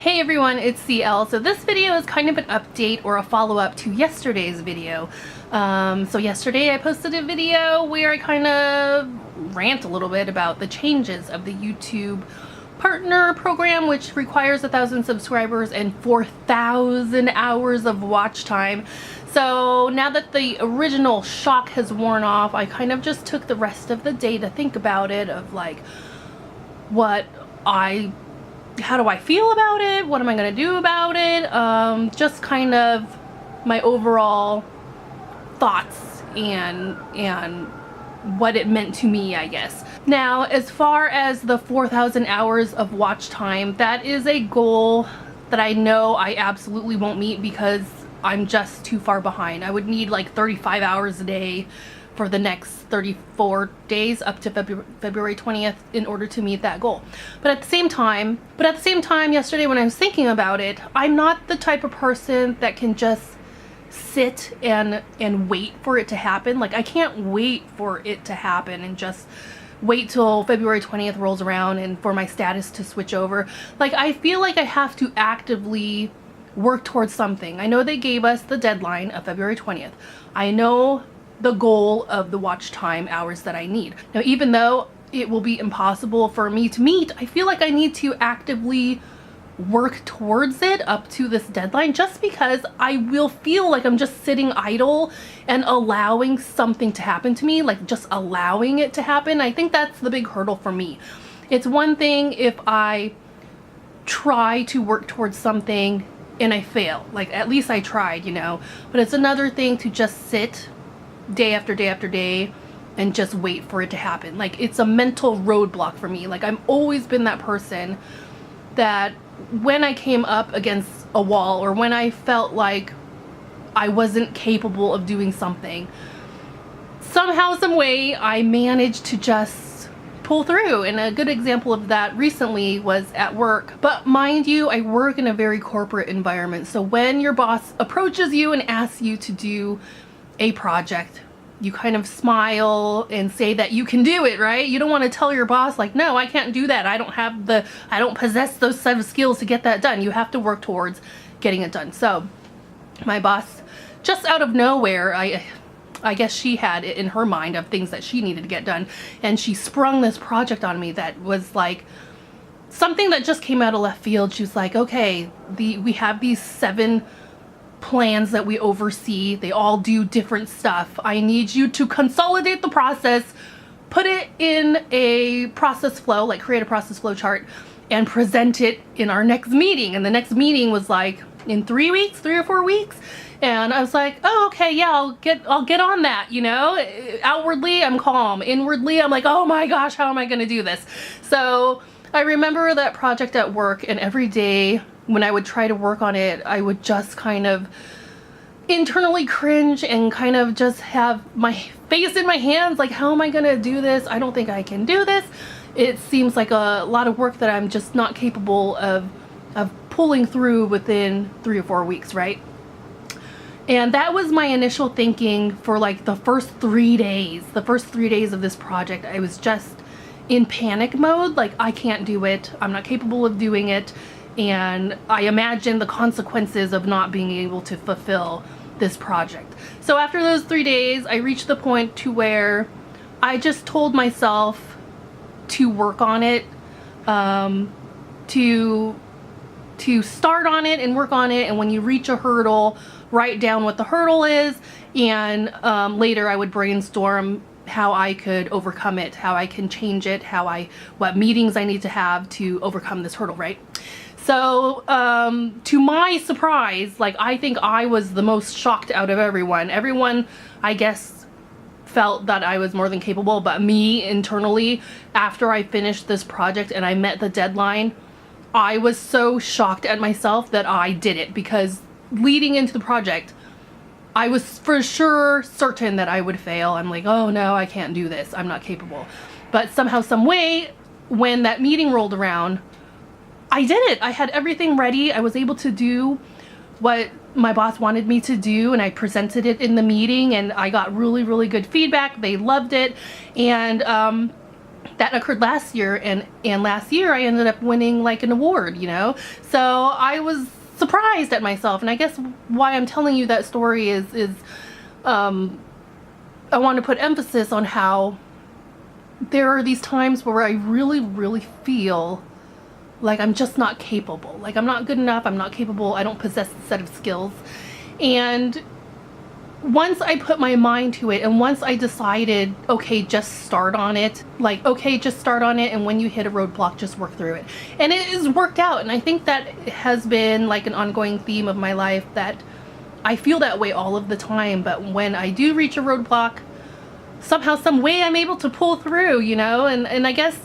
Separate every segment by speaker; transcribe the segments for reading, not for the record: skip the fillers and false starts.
Speaker 1: Hey everyone, it's CL. So this video is kind of an update or a follow-up to yesterday's video. So yesterday I posted a video where I kind of rant a little bit about the changes of the YouTube partner program, which requires 1,000 subscribers and 4,000 hours of watch time. So now that the original shock has worn off, I kind of just took the rest of the day to think about it, of like how do I feel about it? What am I going to do about it? Just kind of my overall thoughts and what it meant to me, I guess. Now, as far as the 4,000 hours of watch time, that is a goal that I know I absolutely won't meet because I'm just too far behind. I would need like 35 hours a day for the next 34 days up to February 20th in order to meet that goal. But at the same time, yesterday when I was thinking about it, I'm not the type of person that can just sit and wait for it to happen. Like, I can't wait for it to happen and just wait till February 20th rolls around and for my status to switch over. Like, I feel like I have to actively work towards something. I know they gave us the deadline of February 20th. I know the goal of the watch time hours that I need. Now, even though it will be impossible for me to meet, I feel like I need to actively work towards it up to this deadline, just because I will feel like I'm just sitting idle and allowing something to happen to me, like just allowing it to happen. I think that's the big hurdle for me. It's one thing if I try to work towards something and I fail, like at least I tried, you know, but it's another thing to just sit day after day after day and just wait for it to happen. Like, it's a mental roadblock for me. Like, I've always been that person that when I came up against a wall or when I felt like I wasn't capable of doing something, somehow, some way, I managed to just pull through. And a good example of that recently was at work. But mind you, I work in a very corporate environment. So when your boss approaches you and asks you to do a project, you kind of smile and say that you can do it, right? You don't want to tell your boss like, no, I can't do that. I don't possess those set of skills to get that done. You have to work towards getting it done. So my boss, just out of nowhere, I guess she had it in her mind of things that she needed to get done, and she sprung this project on me that was like something that just came out of left field. She was like, okay, we have these 7 plans that we oversee. They all do different stuff. I need you to consolidate the process, put it in a process flow, like create a process flow chart, and present it in our next meeting. And the next meeting was like in 3 weeks, 3 or 4 weeks. And I was like, oh, okay, yeah, I'll get on that, you know? Outwardly, I'm calm. Inwardly, I'm like, oh my gosh, how am I gonna do this? So I remember that project at work, and every day when I would try to work on it, I would just kind of internally cringe and kind of just have my face in my hands, like, how am I gonna do this? I don't think I can do this. It seems like a lot of work that I'm just not capable of pulling through within 3 or 4 weeks, right? And that was my initial thinking for like the first 3 days. The first 3 days of this project, I was just in panic mode, like, I can't do it. I'm not capable of doing it. And I imagine the consequences of not being able to fulfill this project. So after those 3 days, I reached the point to where I just told myself to work on it, to start on it and work on it. And when you reach a hurdle, write down what the hurdle is. And later I would brainstorm how I could overcome it, how I can change it, what meetings I need to have to overcome this hurdle, right? So, to my surprise, like, I think I was the most shocked out of everyone. Everyone, I guess, felt that I was more than capable, but me internally, after I finished this project and I met the deadline, I was so shocked at myself that I did it, because leading into the project, I was for sure certain that I would fail. I'm like, oh no, I can't do this. I'm not capable. But somehow, some way, when that meeting rolled around, I did it. I had everything ready. I was able to do what my boss wanted me to do, and I presented it in the meeting, and I got really, really good feedback. They loved it. And that occurred last year, and last year I ended up winning like an award, you know? So I was surprised at myself, and I guess why I'm telling you that story is I want to put emphasis on how there are these times where I really feel like I'm just not capable, like I'm not good enough, I'm not capable, I don't possess the set of skills. And once I put my mind to it, and once I decided, okay, just start on it, like, okay, just start on it, and when you hit a roadblock, just work through it. And it has worked out, and I think that has been like an ongoing theme of my life, that I feel that way all of the time, but when I do reach a roadblock, somehow, some way I'm able to pull through, you know? And I guess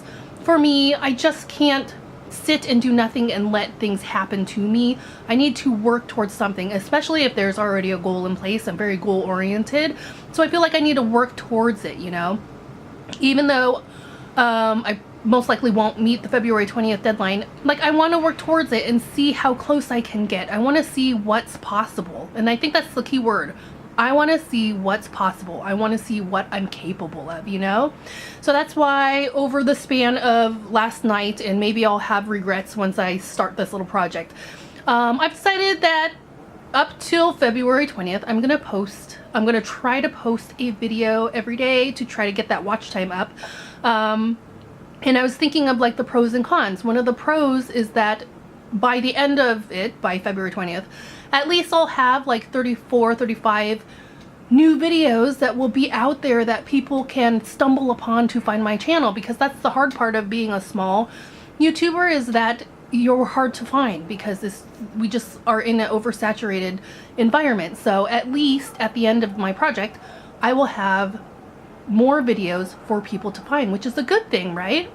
Speaker 1: for me, I just can't sit and do nothing and let things happen to me. I need to work towards something, especially if there's already a goal in place. I'm very goal oriented, so I feel like I need to work towards it, you know? Even though I most likely won't meet the February 20th deadline, like, I want to work towards it and see how close I can get. I want to see what's possible, and I think that's the key word. I want to see what's possible. I want to see what I'm capable of, you know? So that's why over the span of last night, and maybe I'll have regrets once I start this little project, I've decided that up till February 20th, I'm going to try to post a video every day to try to get that watch time up. And I was thinking of like the pros and cons. One of the pros is that by the end of it, by February 20th, at least I'll have like 34, 35 new videos that will be out there that people can stumble upon to find my channel, because that's the hard part of being a small YouTuber, is that you're hard to find because we just are in an oversaturated environment. So at least at the end of my project, I will have more videos for people to find, which is a good thing, right?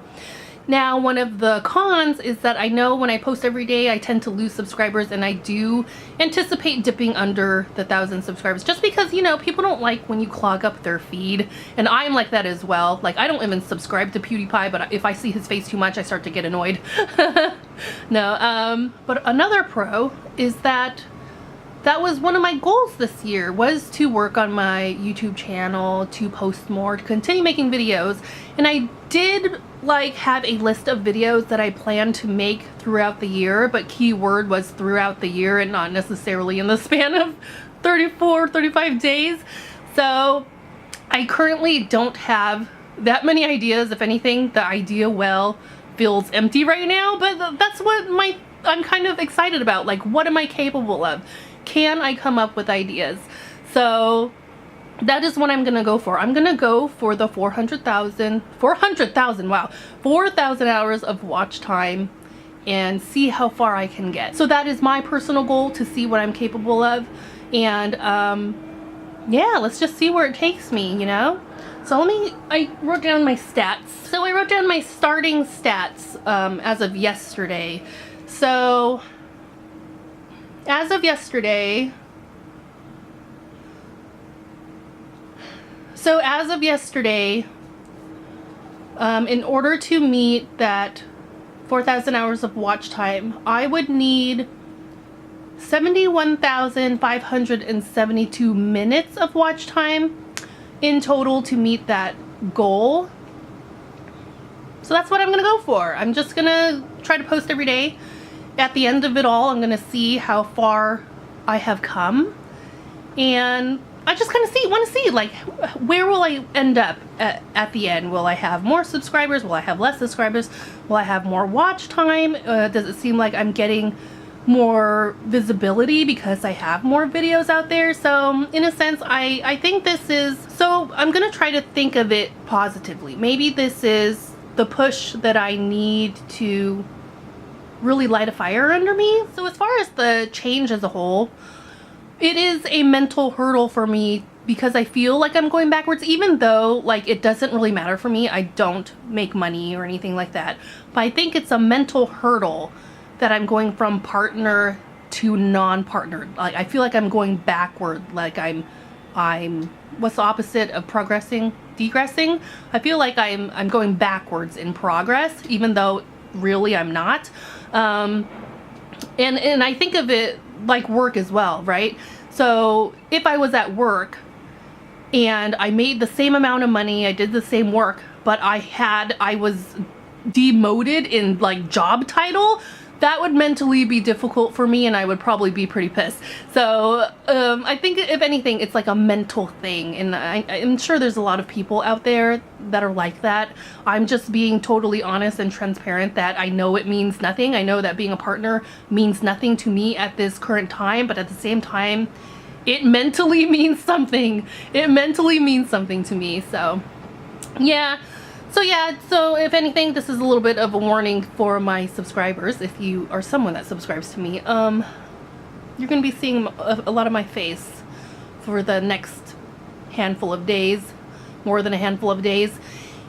Speaker 1: Now, one of the cons is that I know when I post every day, I tend to lose subscribers, and I do anticipate dipping under the 1,000 subscribers, just because, you know, people don't like when you clog up their feed, and I'm like that as well. Like, I don't even subscribe to PewDiePie, but if I see his face too much, I start to get annoyed. No, but another pro is that was one of my goals this year, was to work on my YouTube channel, to post more, to continue making videos. And I did like have a list of videos that I plan to make throughout the year, but keyword was throughout the year and not necessarily in the span of 34, 35 days. So I currently don't have that many ideas. If anything, the idea well feels empty right now, but that's what I'm kind of excited about. Like, what am I capable of? Can I come up with ideas? So that is what I'm gonna go for. I'm gonna go for the 400,000, wow, 4,000 hours of watch time and see how far I can get. So that is my personal goal, to see what I'm capable of. And yeah, let's just see where it takes me, you know? So I wrote down my stats. So I wrote down my starting stats as of yesterday. So as of yesterday, in order to meet that 4,000 hours of watch time, I would need 71,572 minutes of watch time in total to meet that goal. So that's what I'm gonna go for. I'm just gonna try to post every day. At the end of it all, I'm gonna see how far I have come, and I just kind of want to see like, where will I end up at the end? Will I have more subscribers? Will I have less subscribers? Will I have more watch time? Does it seem like I'm getting more visibility because I have more videos out there? So in a sense, I think this is, so I'm gonna try to think of it positively. Maybe this is the push that I need to really light a fire under me. So as far as the change as a whole, it is a mental hurdle for me, because I feel like I'm going backwards, even though like it doesn't really matter for me. I don't make money or anything like that, but I think it's a mental hurdle that I'm going from partner to non-partner. Like, I feel like I'm going backward. Like I'm what's the opposite of progressing? Degressing? I feel like I'm going backwards in progress, even though really I'm not. And I think of it like work as well, right? So if I was at work and I made the same amount of money, I did the same work, but I was demoted in like job title, that would mentally be difficult for me and I would probably be pretty pissed. So I think if anything, it's like a mental thing, and I'm sure there's a lot of people out there that are like that. I'm just being totally honest and transparent that I know it means nothing. I know that being a partner means nothing to me at this current time, but at the same time, it mentally means something. It mentally means something to me. So yeah. So if anything, this is a little bit of a warning for my subscribers. If you are someone that subscribes to me, you're gonna be seeing a lot of my face for the next handful of days, more than a handful of days,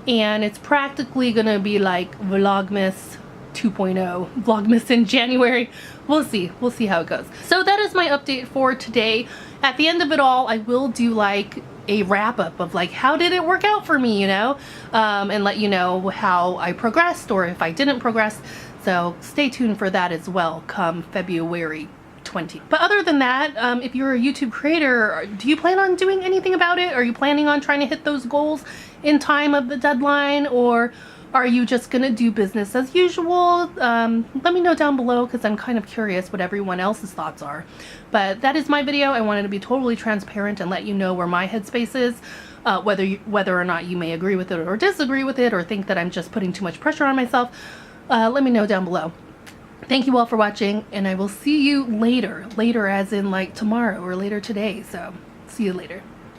Speaker 1: and it's practically gonna be like Vlogmas 2.0, Vlogmas in January. We'll see how it goes. So that is my update for today. At the end of it all, I will do like a wrap-up of like how did it work out for me, you know, and let you know how I progressed or if I didn't progress. So stay tuned for that as well come February 20. But other than that, if you're a YouTube creator, do you plan on doing anything about it? Are you planning on trying to hit those goals in time of the deadline, or are you just gonna do business as usual? Let me know down below, because I'm kind of curious what everyone else's thoughts are. But that is my video. I wanted to be totally transparent and let you know where my headspace is, whether or not you may agree with it or disagree with it, or think that I'm just putting too much pressure on myself. Let me know down below. Thank you all for watching, and I will see you later. Later as in like tomorrow or later today. So see you later.